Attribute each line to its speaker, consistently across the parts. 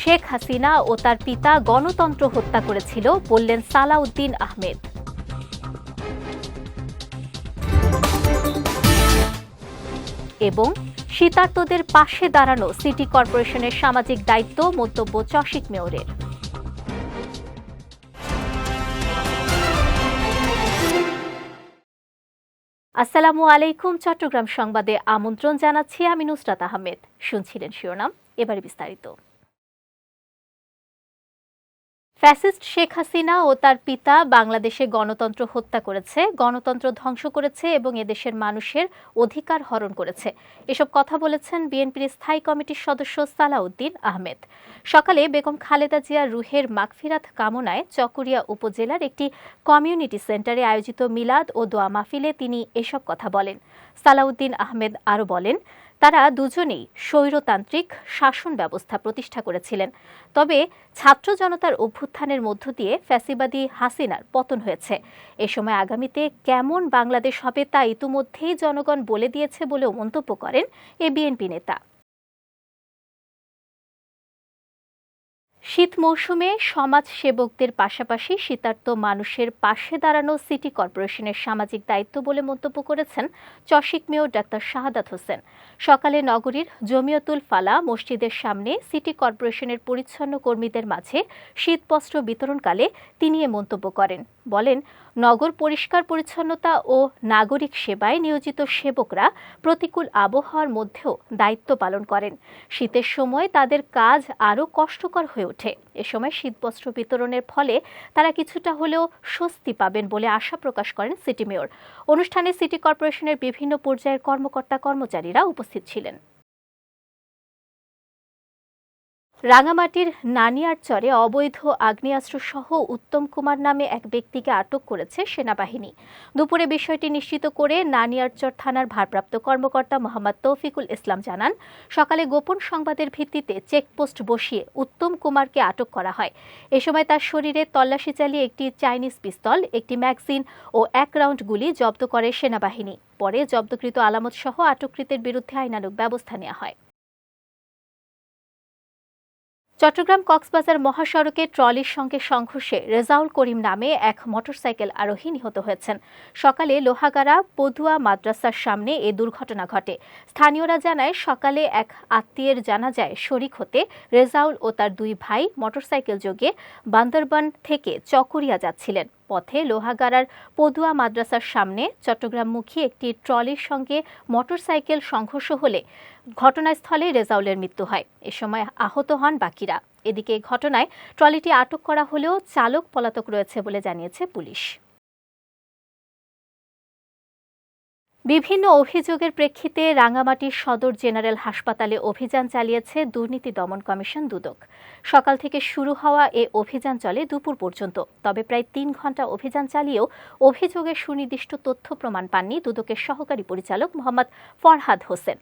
Speaker 1: শেখ হাসিনা ও তার পিতা গণতন্ত্র হত্যা করেছিল বললেন সালাউদ্দিন আহমেদ। এবং শীতার্তদের পাশে দাঁড়ানো সিটি কর্পোরেশনের সামাজিক দায়িত্ব, মন্তব্য চসিক মেয়রের। আসসালামু আলাইকুম। চট্টগ্রাম সংবাদে আমন্ত্রণ জানাচ্ছি আমি নুসরাত আহমেদ। শুনছিলেন শিরোনাম, এবারে বিস্তারিত। ফ্যাসিস্ট শেখ হাসিনা ও তার পিতা বাংলাদেশে গণতন্ত্র হত্যা করেছে, গণতন্ত্র ধ্বংস করেছে এবং এদেশের মানুষের অধিকার হরণ করেছে। এসব কথা বলেছেন বিএনপির স্থায়ী কমিটির সদস্য সালাউদ্দিন আহমেদ। সকালে বেগম খালেদা জিয়ার রুহের মাগফিরাত কামনায় চকরিয়া উপজেলার একটি কমিউনিটি সেন্টারে আয়োজিত মিলাদ ও দোয়া মাহফিলে তিনি এসব কথা বলেন। সালাউদ্দিন আহমেদ আরও বলেন, তারা দুজনেই স্বৈরতান্ত্রিক শাসন ব্যবস্থা প্রতিষ্ঠা করেছিলেন। তবে ছাত্র জনতার অভ্যুত্থানের মধ্য দিয়ে ফ্যাসিবাদী হাসিনার পতন হয়েছে। এ সময় আগামীতে কেমন বাংলাদেশ হবে তা ইতিমধ্যেই জনগণ বলে দিয়েছে বলেও মন্তব্য করেন এ বিএনপি নেতা। শীত মৌসুমে সমাজ সেবকদের পাশাপাশি শীতার্ত মানুষের পাশে দাঁড়ানো সিটি কর্পোরেশনের সামাজিক দায়িত্ব বলে মন্তব্য করেছেন চসিক মেয়র ডাক্তার শাহাদাত হোসেন। সকালে নগরীর জমিয়তুল ফালা মসজিদের সামনে সিটি কর্পোরেশনের পরিচ্ছন্ন কর্মীদের মাঝে শীতবস্ত্র বিতরণকালে তিনি এ মন্তব্য করেন। বলেন, নগর পরিষ্কার পরিচ্ছন্নতা ও নাগরিক সেবায় নিয়োজিত সেবকরা প্রতিকূল আবহাওয়ার মধ্যেও দায়িত্ব পালন করেন। শীতের সময় তাদের কাজ আরও কষ্টকর হয়ে ওঠে। এ সময় শীতবস্ত্র বিতরণের ফলে তারা কিছুটা হলেও স্বস্তি পাবেন বলে আশা প্রকাশ করেন সিটি মেয়র। অনুষ্ঠানে সিটি কর্পোরেশনের বিভিন্ন পর্যায়ের কর্মকর্তা কর্মচারীরা উপস্থিত ছিলেন। রাঙামাটির নানিয়ারচরে অবৈধ আগ্নেয়াস্ত্রসহ উত্তম কুমার নামে এক ব্যক্তিকে আটক করেছে সেনাবাহিনী। দুপুরে বিষয়টি নিশ্চিত করে নানিয়ারচর থানার ভারপ্রাপ্ত কর্মকর্তা মোহাম্মদ তৌফিকুল ইসলাম জানান, সকালে গোপন সংবাদের ভিত্তিতে চেকপোস্ট বসিয়ে উত্তম কুমারকে আটক করা হয়। এ সময় তার শরীরে তল্লাশি চালিয়ে একটি চাইনিজ পিস্তল, একটি ম্যাগাজিন ও 1 রাউন্ড গুলি জব্দ করে সেনাবাহিনী। পরে জব্দকৃত আলামতসহ আটককৃতের বিরুদ্ধে আইনানুগ ব্যবস্থা নেওয়া হয়। চট্টগ্রাম কক্সবাজার মহাসড়কে ট্রলির সঙ্গে সংঘর্ষে রেজাউল করিম নামে এক মোটরসাইকেল আরোহী নিহত হয়েছেন। সকালে লোহাগাড়া পদুয়া মাদ্রাসার সামনে এ দুর্ঘটনা ঘটে। স্থানীয়রা জানায়, সকালে এক আত্মীয়ের জানাজায় শরিক হতে রেজাউল ও তার 2 ভাই মোটরসাইকেল যোগে বান্দরবান থেকে চকরিয়া যাচ্ছিলেন। পথে লোহাগাড়ার পদুয়া মাদ্রাসার সামনে চট্টগ্রামমুখী একটি ট্রলির সঙ্গে মোটরসাইকেল সংঘর্ষ হলে ঘটনাস্থলে রেজাউলের মৃত্যু হয়। এ সময় আহত হন বাকিরা। এদিকে ঘটনায় ট্রলিটি আটক করা হলেও চালক পলাতক রয়েছে বলে জানিয়েছে পুলিশ। বিভিন্ন অভিযোগের প্রেক্ষিতে রাঙামাটির সদর জেনারেল হাসপাতালে অভিযান চালিয়েছে দুর্নীতি দমন কমিশন দুদক। সকাল থেকে শুরু হওয়া এ অভিযান চলে দুপুর পর্যন্ত। তবে প্রায় 3 ঘণ্টা অভিযান চালিয়েও অভিযোগের সুনির্দিষ্ট তথ্য প্রমাণ পাননি দুদকের সহকারী পরিচালক মোহাম্মদ ফরহাদ হোসেন।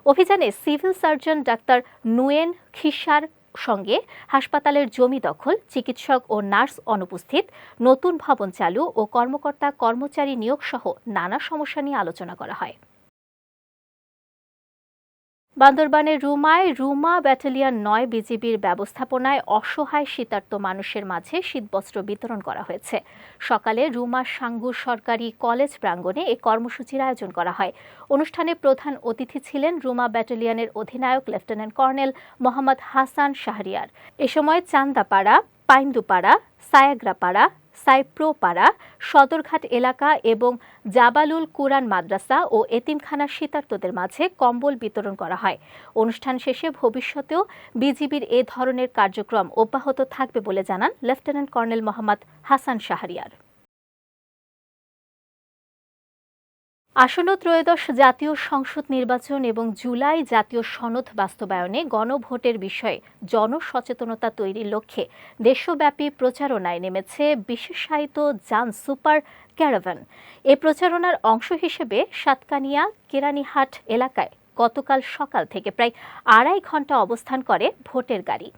Speaker 1: অভিযানে সিভিল সার্জন ডাক্তার নুয়েন খিসার সঙ্গে হাসপাতালের জমি দখল, চিকিৎসক ও নার্স অনুপস্থিত, নতুন ভবন চালু ও কর্মকর্তা কর্মচারী নিয়োগ সহ নানা সমস্যা নিয়ে আলোচনা করা হয়। বান্দরবানের রুমায় রুমা ব্যাটালিয়ন 9 বিজিবির ব্যবস্থাপনায় অসহায় শীতার্ত মানুষের মাঝে শীতবস্ত্র বিতরণ করা হয়েছে। সকালে রুমা সাঙ্গু সরকারি কলেজ প্রাঙ্গণে এই কর্মসূচির আয়োজন করা হয়। অনুষ্ঠানে প্রধান অতিথি ছিলেন রুমা ব্যাটালিয়নের অধিনায়ক লেফটেন্যান্ট কর্নেল মোহাম্মদ হাসান শাহরিয়ার। এ সময় চান্দাপাড়া, পাইন্দুপাড়া, সায়াগ্রাপাড়া, সাইপ্রোপাড়া, সদরঘাট এলাকা এবং জাবালুল কুরআন মাদ্রাসা ও এতিমখানার শীতার্তদের মাঝে কম্বল বিতরণ করা হয়। অনুষ্ঠান শেষে ভবিষ্যতেও বিজিবির এ ধরনের কার্যক্রম অব্যাহত থাকবে বলে জানান লেফটেন্যান্ট কর্নেল মোহাম্মদ হাসান শাহরিয়ার। আসন্ন ত্রয়োদশ জাতীয় সংসদ নির্বাচন এবং জুলাই জাতীয় সনদ বাস্তবায়নে গণভোটের বিষয়ে জনসচেতনতা তৈরির লক্ষ্যে দেশব্যাপী প্রচারণায় নেমেছে বিশেষায়িত যান সুপার ক্যারাভান। এ প্রচারণার অংশ হিসেবে সাতকানিয়া কেরানীহাট এলাকায় গতকাল সকাল থেকে প্রায় 2.5 ঘণ্টা অবস্থান করে ভোটের গাড়ি।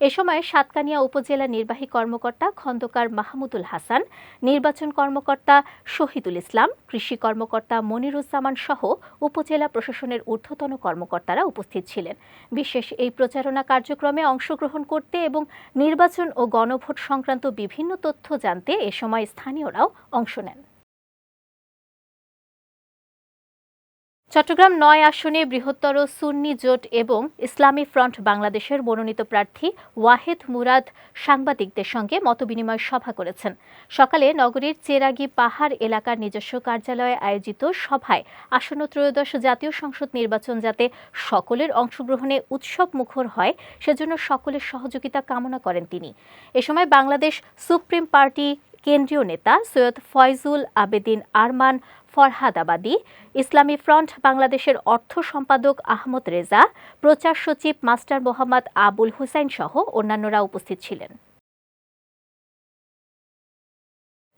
Speaker 1: এ সময় সাতকানিয়া উপজেলা নির্বাহী কর্মকর্তা খন্দকার মাহমুদুল হাসান, নির্বাচন কর্মকর্তা শহীদুল ইসলাম, কৃষি কর্মকর্তা মনিরুজ্জামান সহ উপজেলা প্রশাসনের ঊর্ধ্বতন কর্মকর্তারা উপস্থিত ছিলেন। বিশেষ এই প্রচারণা কার্যক্রমে অংশগ্রহণ করতে এবং নির্বাচন ও গণভোট সংক্রান্ত বিভিন্ন তথ্য জানতে এ সময় স্থানীয়রাও অংশ নেন। চট্টগ্রাম 9 আসনে বৃহত্তর সুন্নি জোট এবং ইসলামী ফ্রন্ট বাংলাদেশের মনোনীত প্রার্থী ওয়াহেদ মুরাদ সাংবাদিকদের সঙ্গে মতবিনিময় সভা করেছেন। সকালে নগরীর চেরাগী পাহাড় এলাকার নিজস্ব কার্যালয়ে আয়োজিত সভায় আসন্ন ত্রয়োদশ জাতীয় সংসদ নির্বাচন যাতে সকলের অংশগ্রহণে উৎসব মুখর হয় সেজন্য সকলের সহযোগিতা কামনা করেন তিনি। এ সময় বাংলাদেশ সুপ্রিম পার্টি কেন্দ্রীয় নেতা সৈয়দ ফয়জুল আবেদিন আরমান ফরহাদাবাদী, ইসলামী ফ্রন্ট বাংলাদেশের অর্থ সম্পাদক আহমদ রেজা, প্রচার সচিব মাস্টার মোহাম্মদ আবুল হুসাইন সহ অন্যান্যরা উপস্থিত ছিলেন।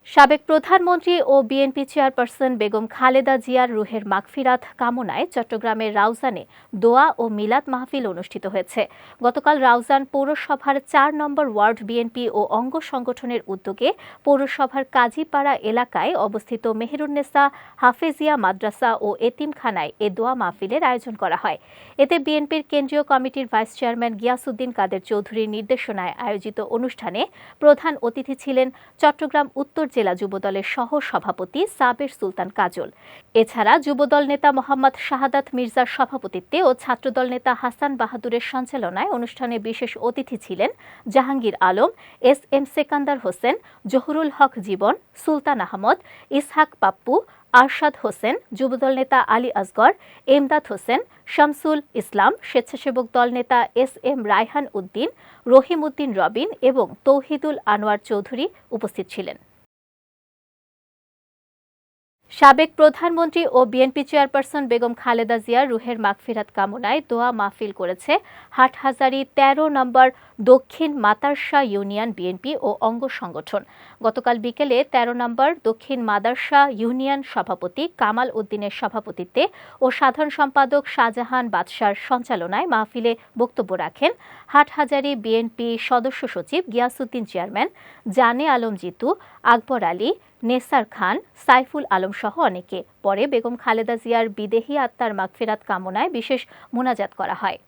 Speaker 1: সাবেক প্রধানমন্ত্রী ও বিএনপি চেয়ারপারসন বেগম খালেদা জিয়ার রুহের মাগফিরাত কামনায় চট্টগ্রামের রাউজানে দোয়া ও মিলাদ মাহফিল অনুষ্ঠিত হয়েছে। গতকাল রাউজান পৌরসভার 4 নম্বর ওয়ার্ড বিএনপি ও অঙ্গ সংগঠনের উদ্যোগে পৌরসভার কাজীপাড়া এলাকায় অবস্থিত মেহেরুন্নেসা হাফেজিয়া মাদ্রাসা ও এতিমখানায় এ দোয়া মাহফিলের আয়োজন করা হয়। এতে বিএনপির কেন্দ্রীয় কমিটির ভাইস চেয়ারম্যান গিয়াসউদ্দিন কাদের চৌধুরীর নির্দেশনায় আয়োজিত অনুষ্ঠানে প্রধান অতিথি ছিলেন চট্টগ্রাম উত্তর জেলা যুবদলের সহ সভাপতি সাবের সুলতান কাজল। এছাড়া যুবদল নেতা মোহাম্মদ শাহাদাত মির্জার সভাপতিত্বে ও ছাত্রদল নেতা হাসান বাহাদুরের সঞ্চালনায় অনুষ্ঠানে বিশেষ অতিথি ছিলেন জাহাঙ্গীর আলম, এস.এম. সেকান্দার হোসেন, জহুরুল হক জীবন, সুলতান আহমদ, ইসহাক পাপ্পু, আরশাদ হোসেন, যুবদল নেতা আলী আসগর, এমদাদ হোসেন, শামসুল ইসলাম, স্বেচ্ছাসেবক দল নেতা এস.এম. রায়হান উদ্দিন, রহিম উদ্দিন রবিন এবং তৌহিদুল আনোয়ার চৌধুরী উপস্থিত ছিলেন। সাবেক প্রধানমন্ত্রী ও বিএনপি চেয়ারপারসন বেগম খালেদা জিয়ার রুহের মাগফিরাত কামনায় দোয়া মাহফিল করেছে হাটহাজারী 13 নম্বর দক্ষিণ মাদার্শা ইউনিয়ন বিএনপি ও অঙ্গ সংগঠন। গতকাল বিকেলে 13 নম্বর দক্ষিণ মাদার্শা ইউনিয়ন সভাপতি কামাল উদ্দিনের সভাপতিত্বে ও সাধারণ সম্পাদক শাহজাহান বাদশার সঞ্চালনায় মাহফিলে বক্তব্য রাখেন হাটহাজারী বিএনপি সদস্য সচিব গিয়াসউদ্দিন চেয়ারম্যান, জানে আলম জিতু, আকবর আলী, নেসার খান, সাইফুল আলম সহ অনেকে। পরে বেগম খালেদা জিয়ার বিদেহী আত্মার মাগফিরাত কামনায় বিশেষ মোনাজাত করা হয়।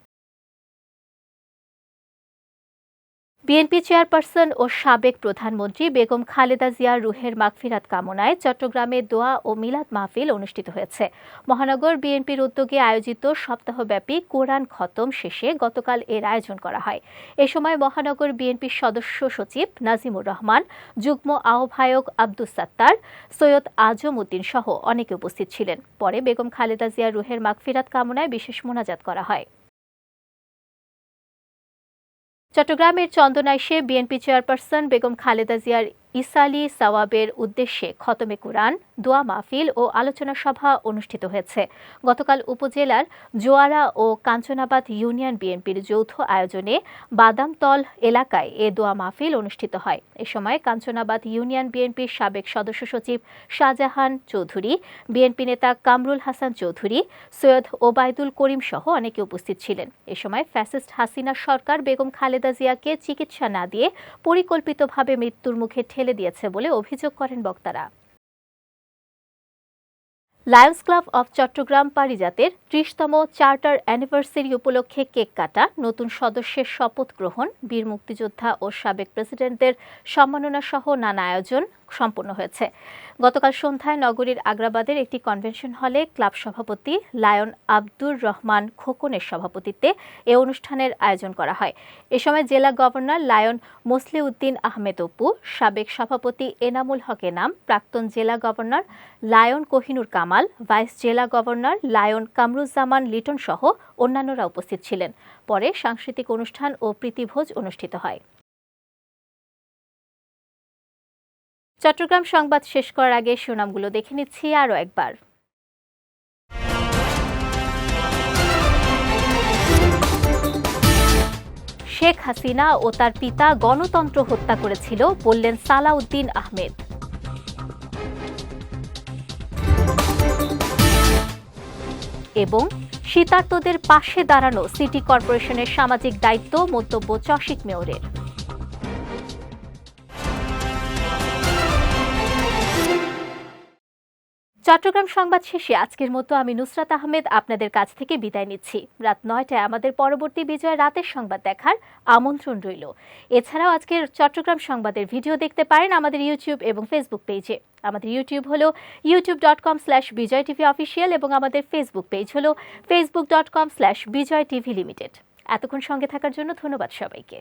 Speaker 1: বিএনপি চেয়ারপারসন ও সাবেক প্রধানমন্ত্রী বেগম খালেদা জিয়ার রুহের মাগফিরাত কামনায় চট্টগ্রামে দোয়া ও মিলাদ মাহফিল অনুষ্ঠিত হয়েছে। মহানগর বিএনপির উদ্যোগে আয়োজিত সপ্তাহব্যাপী কোরআন খতম শেষে গতকাল এর আয়োজন করা হয়। এ সময় মহানগর বিএনপির সদস্য সচিব নাজিমুর রহমান, যুগ্ম আহ্বায়ক আব্দুস সাত্তার, সৈয়দ আজম উদ্দিন সহ অনেকে উপস্থিত ছিলেন। পরে বেগম খালেদা জিয়ার রুহের মাগফিরাত কামনায় বিশেষ মোনাজাত করা হয়। চট্টগ্রামের চন্দনাইশে বিএনপি চেয়ারপারসন বেগম খালেদা জিয়ার ইসালি সাওয়াবের উদ্দেশ্যে খতমে কুরআন, দোয়া মাহফিল ও আলোচনা সভা অনুষ্ঠিত হয়েছে। গতকাল উপজেলার জোয়ারা ও কাঞ্চনাবাদ ইউনিয়ন বিএনপির যৌথ আয়োজনে বাদামতল এলাকায় এ দোয়া মাহফিল অনুষ্ঠিত হয়। এ সময় কাঞ্চনাবাদ ইউনিয়ন বিএনপির সাবেক সদস্য সচিব শাহজাহান চৌধুরী, বিএনপি নেতা কামরুল হাসান চৌধুরী, সৈয়দ ওবায়দুল করিম সহ অনেকে উপস্থিত ছিলেন। এ সময় ফ্যাসিস্ট হাসিনা সরকার বেগম খালেদা জিয়াকে চিকিৎসা না দিয়ে পরিকল্পিতভাবে মৃত্যুর মুখে ঠেলে দিয়েছে বলে অভিযোগ করেন বক্তারা। লায়ন্স ক্লাব অব চট্টগ্রাম পারিজাতের 30তম চার্টার অ্যানিভার্সারি উপলক্ষে কেক কাটা, নতুন সদস্যের শপথ গ্রহণ, বীর মুক্তিযোদ্ধা ও সাবেক প্রেসিডেন্টদের সম্মাননা সহ নানা আয়োজন সম্পন্ন হয়েছে। গতকাল সন্ধ্যায় নগরীর আগ্রাবাদের একটি কনভেনশন হলে ক্লাব সভাপতি লায়ন আব্দুর রহমান খোকনের সভাপতিত্বে এ অনুষ্ঠানের আয়োজন করা হয়। এ সময় জেলা গভর্নর লায়ন মোসলেউদ্দিন আহমেদ অপু, সাবেক সভাপতি এনামুল হক এনাম, প্রাক্তন জেলা governor lion Kohinoor Kamal, vice জেলা গভর্নর লায়ন কামরুজ্জামান লিটন সহ অন্যান্যরা উপস্থিত ছিলেন। পরে সাংস্কৃতিক অনুষ্ঠান ও প্রীতিভোজ অনুষ্ঠিত হয়। চট্টগ্রাম সংবাদ শেষ করার আগে শিরোনামগুলো দেখে নিচ্ছি আরও একবার। শেখ হাসিনা ও তার পিতা গণতন্ত্র হত্যা করেছিল বললেন সালাউদ্দিন আহমেদ। এবং শীতার্তদের পাশে দাঁড়ানো সিটি কর্পোরেশনের সামাজিক দায়িত্ব, মন্তব্য চসিক মেয়রের। চট্টগ্রাম সংবাদ শেষে আজকের মতো আমি নুসরাত আহমেদ আপনাদের কাছ থেকে বিদায় নিচ্ছি। রাত 9টায় আমাদের পরবর্তী বিজয় রাতের সংবাদ দেখার আমন্ত্রণ রইল। এছাড়াও আজকের চট্টগ্রাম সংবাদের ভিডিও দেখতে পারেন আমাদের ইউটিউব এবং ফেসবুক পেজে। আমাদের ইউটিউব হলো youtube.com/BJTVOfficial এবং আমাদের ফেসবুক পেজ হলো facebook.com/BJTVLimited। এতক্ষণ সঙ্গে থাকার জন্য ধন্যবাদ সবাইকে।